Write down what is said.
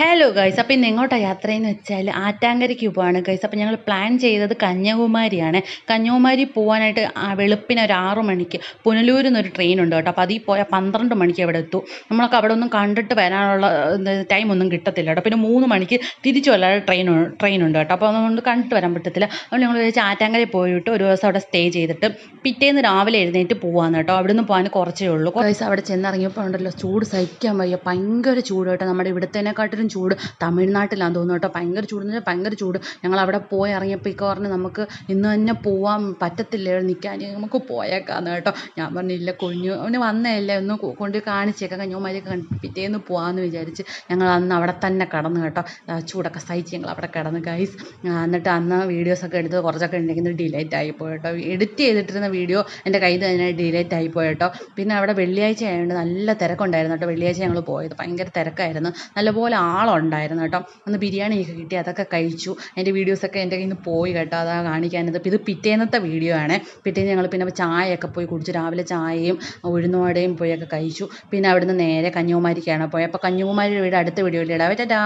Hello guys, അപ്പോൾ ഇന്ന് എങ്ങോട്ടാണ് യാത്രയെന്ന് വെച്ചാൽ ആറ്റാങ്കരയ്ക്ക് പോവാണ് ഗൈസ്. അപ്പോൾ ഞങ്ങൾ പ്ലാൻ ചെയ്തത് കന്യാകുമാരിയാണ്. കന്യാകുമാരി പോകാനായിട്ട് വെളുപ്പിന് ഒരു 6 മണിക്ക് പുനലൂരിൽ നിന്നൊരു ട്രെയിൻ ഉണ്ട് കേട്ടോ. അപ്പോൾ അതിൽ പോയാൽ 12 മണിക്ക് അവിടെ എത്തും. നമ്മളൊക്കെ അവിടെ ഒന്നും കണ്ടിട്ട് വരാനുള്ള ടൈമൊന്നും കിട്ടത്തില്ല കേട്ടോ. പിന്നെ 3 മണിക്ക് തിരിച്ചു വരാതെ ട്രെയിൻ ഉണ്ട് കേട്ടോ. അപ്പോൾ അതുകൊണ്ട് കണ്ടിട്ട് വരാൻ പറ്റത്തില്ല. അപ്പോൾ ഞങ്ങൾ വിചാരിച്ച് ആറ്റാങ്കരയിൽ പോയിട്ട് ഒരു ദിവസം അവിടെ സ്റ്റേ ചെയ്തിട്ട് പിറ്റേന്ന് രാവിലെ എഴുന്നേറ്റ് പോകാമെന്ന് കേട്ടോ. അവിടെ നിന്ന് പോകാൻ കുറച്ചേ ഉള്ളൂ ഗൈസ്. അവിടെ ചെന്നിറങ്ങിയപ്പോൾ ഉണ്ടല്ലോ, ചൂട് സഹിക്കാൻ വയ്യ, ഭയങ്കര ചൂട് കേട്ടോ. നമ്മുടെ ഇവിടത്തേനെക്കാട്ടിലും ചൂട് തമിഴ്നാട്ടിലാന്ന് തോന്നുന്നു കേട്ടോ. ഭയങ്കര ചൂടെന്ന് വെച്ചാൽ ഭയങ്കര ചൂട്. ഞങ്ങൾ അവിടെ പോയി ഇറങ്ങിയപ്പോൾ ഇക്ക പറഞ്ഞ് നമുക്ക് ഇന്ന് തന്നെ പോവാൻ പറ്റത്തില്ല, നിൽക്കാൻ, നമുക്ക് പോയേക്കാന്ന് കേട്ടോ. ഞാൻ പറഞ്ഞില്ല, കുഞ്ഞു അവന് വന്നതല്ലേ, ഒന്ന് കൊണ്ട് കാണിച്ചേക്കാം, കന്യാകുമാരിയൊക്കെ പിറ്റേന്ന് പോകാമെന്ന് വിചാരിച്ച് ഞങ്ങൾ അന്ന് അവിടെ തന്നെ കിടന്ന് കേട്ടോ. ചൂടൊക്കെ സഹിച്ച് ഞങ്ങൾ അവിടെ കിടന്ന് ഗൈസ്. എന്നിട്ട് അന്ന് വീഡിയോസൊക്കെ എടുത്ത് കുറച്ചൊക്കെ ഉണ്ടെങ്കിൽ ഡിലേറ്റ് ആയിപ്പോയി കേട്ടോ. എഡിറ്റ് ചെയ്തിട്ടിരുന്ന വീഡിയോ എൻ്റെ കയ്യിൽ തന്നെ ഡിലേറ്റ് ആയിപ്പോയി കേട്ടോ. പിന്നെ അവിടെ വെള്ളിയാഴ്ച ആയതുകൊണ്ട് നല്ല തിരക്കുണ്ടായിരുന്നു കേട്ടോ. വെള്ളിയാഴ്ച ഞങ്ങൾ പോയത് ഭയങ്കര തിരക്കായിരുന്നു, നല്ലപോലെ ആളുണ്ടായിരുന്നു കേട്ടോ. അന്ന് ബിരിയാണിയൊക്കെ കിട്ടി, അതൊക്കെ കഴിച്ചു. എൻ്റെ വീഡിയോസൊക്കെ എൻ്റെ കയ്യിൽ നിന്ന് പോയി കേട്ടോ, അതാ കാണിക്കാനത്. ഇത് പിറ്റേന്നത്തെ വീഡിയോ ആണ്. പിറ്റേന്ന് ഞങ്ങൾ പിന്നെ ചായയൊക്കെ പോയി കുടിച്ച്, രാവിലെ ചായയും ഉഴുന്നുവടയും പോയൊക്കെ കഴിച്ചു. പിന്നെ അവിടുന്ന് നേരെ കന്യാകുമാരിക്കാണ് പോയത്. അപ്പോൾ കന്യാകുമാരിയുടെ വീട് അടുത്ത വീഡിയോയിൽ ഇടാം. ടാറ്റാ.